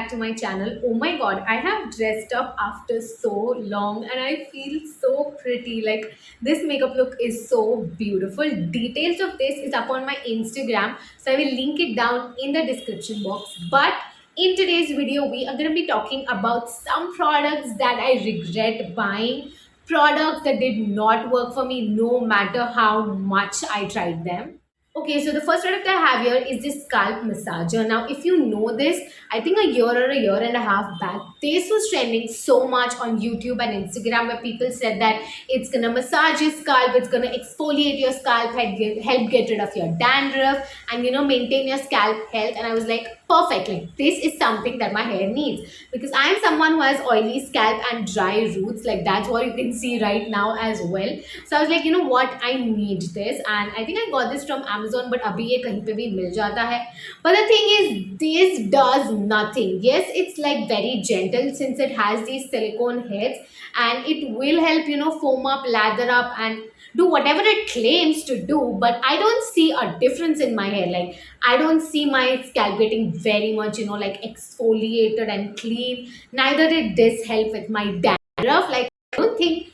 back to my channel. Oh my god, I have dressed up after so long and I feel so pretty. Like, this makeup look is so beautiful. Details of this is up on my Instagram, so I will link it down in the description box. But in today's video, we are going to be talking about some products that I regret buying, products that did not work for me no matter how much I tried them. Okay, so the first product I have here is this Scalp Massager. Now, if you know this, I think a year or a year and a half back, this was trending so much on YouTube and Instagram where people said that it's gonna massage your scalp, it's gonna exfoliate your scalp, help get rid of your dandruff, and maintain your scalp health. And I was like, perfect, like this is something that my hair needs because I am someone who has oily scalp and dry roots. Like, that's what you can see right now as well. So I was like, you know what, I need this, and I think I got this from Amazon, but abhi ye kahin pe bhi mil jata hai. But the thing is, this does nothing. Yes, it's like very gentle since it has these silicone heads, and it will help foam up, lather up, and do whatever it claims to do. But I don't see a difference in my hair. Like, I don't see my scalp getting very much like exfoliated and clean. Neither did this help with my dandruff. Like, I don't think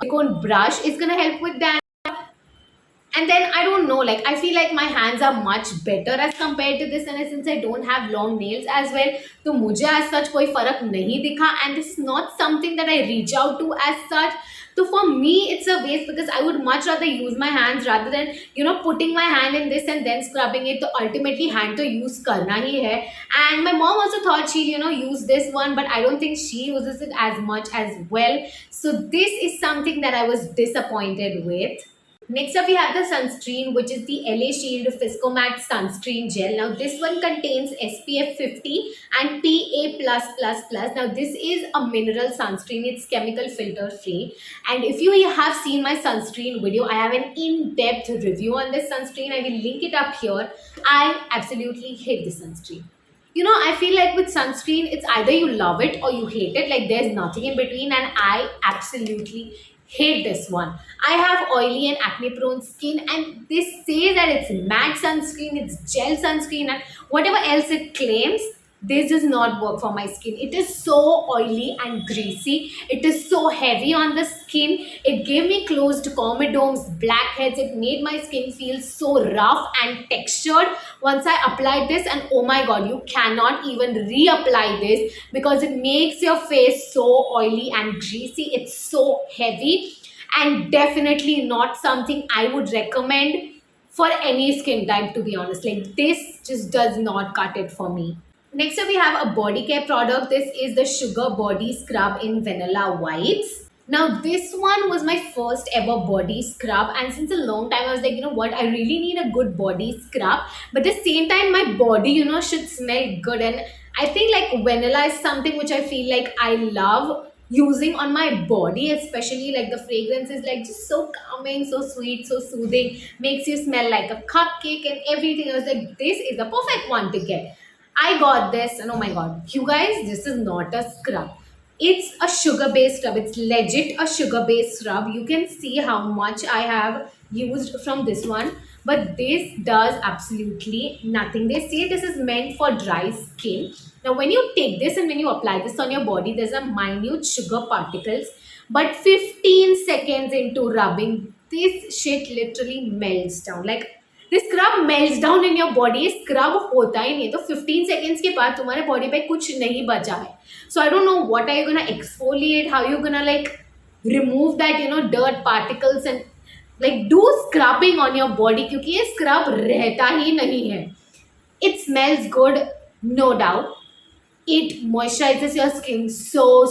silicone brush is gonna help with that. And then I don't know, like I feel like my hands are much better as compared to this, and since I don't have long nails as well, तो मुझे as such कोई फर्क नहीं दिखा, and this is not something that I reach out to as such. So for me, it's a waste because I would much rather use my hands rather than putting my hand in this and then scrubbing it. So ultimately, hand to use करना ही है. And my mom also thought she'll use this one, but I don't think she uses it as much as well. So this is something that I was disappointed with. Next up, we have the sunscreen, which is the LA Shield Fiscomat Sunscreen Gel. Now, this one contains SPF 50 and PA+++. Now, this is a mineral sunscreen. It's chemical filter free. And if you have seen my sunscreen video, I have an in-depth review on this sunscreen. I will link it up here. I absolutely hate this sunscreen. I feel like with sunscreen, it's either you love it or you hate it. Like, there's nothing in between, and I absolutely hate this one. I have oily and acne prone skin, and this says that it's matte sunscreen, it's gel sunscreen, and whatever else it claims. This does not work for my skin. It is so oily and greasy. It is so heavy on the skin. It gave me closed comedones, blackheads. It made my skin feel so rough and textured once I applied this. And oh my god, you cannot even reapply this because it makes your face so oily and greasy. It's so heavy and definitely not something I would recommend for any skin type, to be honest. Like, this just does not cut it for me. Next up, we have a body care product. This is the Sugar Body Scrub in Vanilla Vibes. Now, this one was my first ever body scrub, and since a long time I was like, you know what, I really need a good body scrub, but at the same time my body should smell good. And I think like vanilla is something which I feel like I love using on my body, especially like the fragrance is like just so calming, so sweet, so soothing, makes you smell like a cupcake and everything. I was like, this is the perfect one to get. I got this, and oh my god, you guys, this is not a scrub. It's a sugar based scrub. It's legit a sugar based scrub. You can see how much I have used from this one, but this does absolutely nothing. They say this is meant for dry skin. Now, when you take this and when you apply this on your body, there's a minute sugar particles, but 15 seconds into rubbing, this shit literally melts down. Like, this scrub melts down in your body. Scrub होता ही नहीं, तो 15 seconds के बाद तुम्हारे body पे कुछ नहीं बचा है. So I don't know what are you gonna exfoliate, how you gonna like remove that dirt particles and like do scrubbing on your body, क्योंकि ये scrub रहता ही नहीं है. It smells good, no doubt. It moisturizes your skin so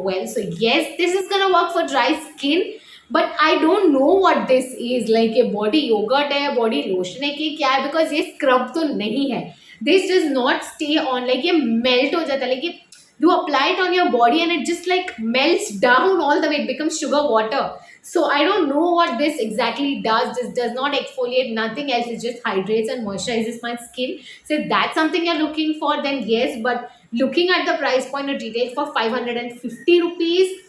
well. So yes, this is gonna work for dry skin. But I don't know what this is. Like, ये body yogurt है, body lotion है कि क्या है, because ये scrub तो नहीं है. This does not stay on. Like, ये melt हो जाता है. Like, you apply it on your body and it just like melts down all the way. It becomes sugar water. So I don't know what this exactly does. This does not exfoliate, nothing else. It just hydrates and moisturizes my skin. So if that's something you're looking for, then yes. But looking at the price point, it retails for 550 rupees.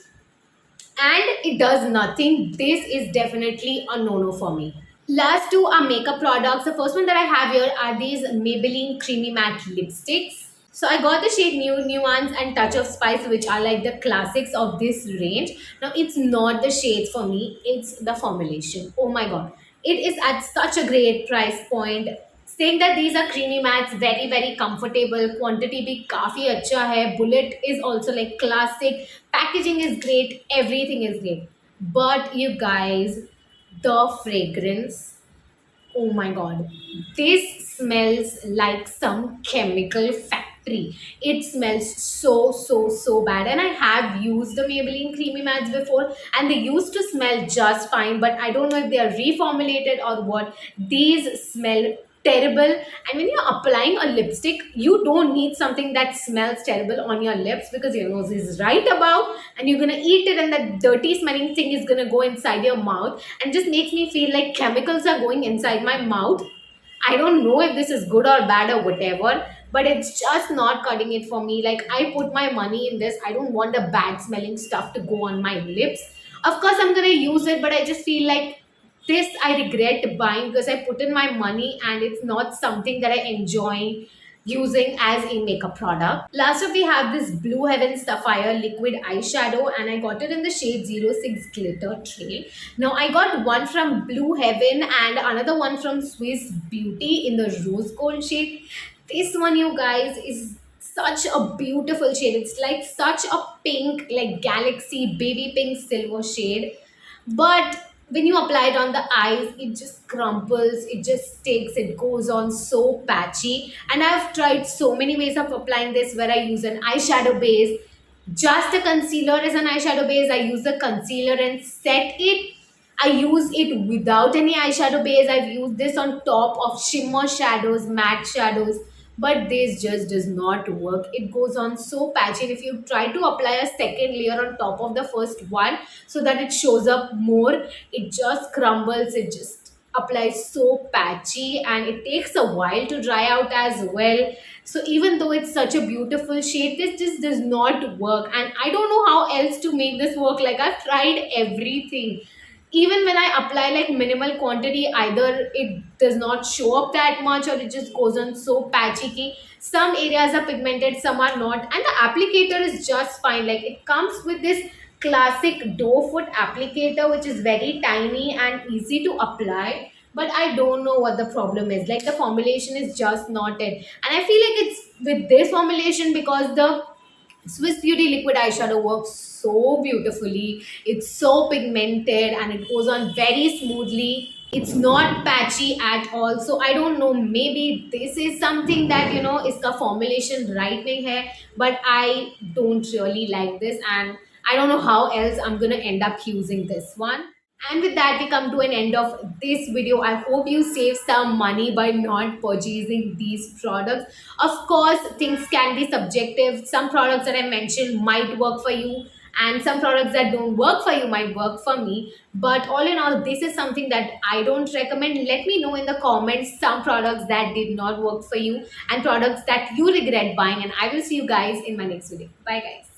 And it does nothing. This is definitely a no-no for me. Last two are makeup products. The first one that I have here are these Maybelline Creamy Matte Lipsticks. So I got the shade New Nuance and Touch of Spice, which are like the classics of this range. Now it's not the shades for me; it's the formulation. Oh my god, it is at such a great price point. Saying that these are creamy mattes, very very comfortable. Quantity bhi काफी अच्छा है. Bullet is also like classic. Packaging is great. Everything is great. But you guys, the fragrance. Oh my god. This smells like some chemical factory. It smells so bad. And I have used the Maybelline creamy mattes before and they used to smell just fine, but I don't know if they are reformulated or what. These smell terrible. And when you're applying a lipstick, you don't need something that smells terrible on your lips because your nose is right above and you're gonna eat it and that dirty smelling thing is gonna go inside your mouth and just makes me feel like chemicals are going inside my mouth. I don't know if this is good or bad or whatever, but it's just not cutting it for me. Like, I put my money in this. I don't want the bad smelling stuff to go on my lips. Of course, I'm gonna use it, but I just feel like this I regret buying because I put in my money and it's not something that I enjoy using as a makeup product. Last up, we have this Blue Heaven Sapphire liquid eyeshadow, and I got it in the shade 06 Glitter Trail. Now, I got one from Blue Heaven and another one from Swiss Beauty in the rose gold shade. This one, you guys, is such a beautiful shade. It's like such a pink, like galaxy baby pink silver shade. But when you apply it on the eyes, it just crumples, it just sticks, it goes on so patchy. And I've tried so many ways of applying this where I use an eyeshadow base, just a concealer as an eyeshadow base. I use the concealer and set it. I use it without any eyeshadow base. I've used this on top of shimmer shadows, matte shadows, but this just does not work. It goes on so patchy. And if you try to apply a second layer on top of the first one so that it shows up more, it just crumbles. It just applies so patchy and it takes a while to dry out as well. So even though it's such a beautiful shade, this just does not work. And I don't know how else to make this work. Like, I've tried everything. Even when I apply like minimal quantity, either it does not show up that much or it just goes on so patchy ki some areas are pigmented, some are not, and the applicator is just fine. Like, it comes with this classic doe foot applicator which is very tiny and easy to apply, but I don't know what the problem is. Like, the formulation is just not it, and I feel like it's with this formulation because the Swiss Beauty liquid eyeshadow works so beautifully. It's so pigmented and it goes on very smoothly. It's not patchy at all. So I don't know, maybe this is something that, is the formulation right nahi hai, but I don't really like this and I don't know how else I'm going to end up using this one. And with that, we come to an end of this video. I hope you save some money by not purchasing these products. Of course, things can be subjective. Some products that I mentioned might work for you, and some products that don't work for you might work for me. But all in all, this is something that I don't recommend. Let me know in the comments some products that did not work for you and products that you regret buying. And I will see you guys in my next video. Bye, guys.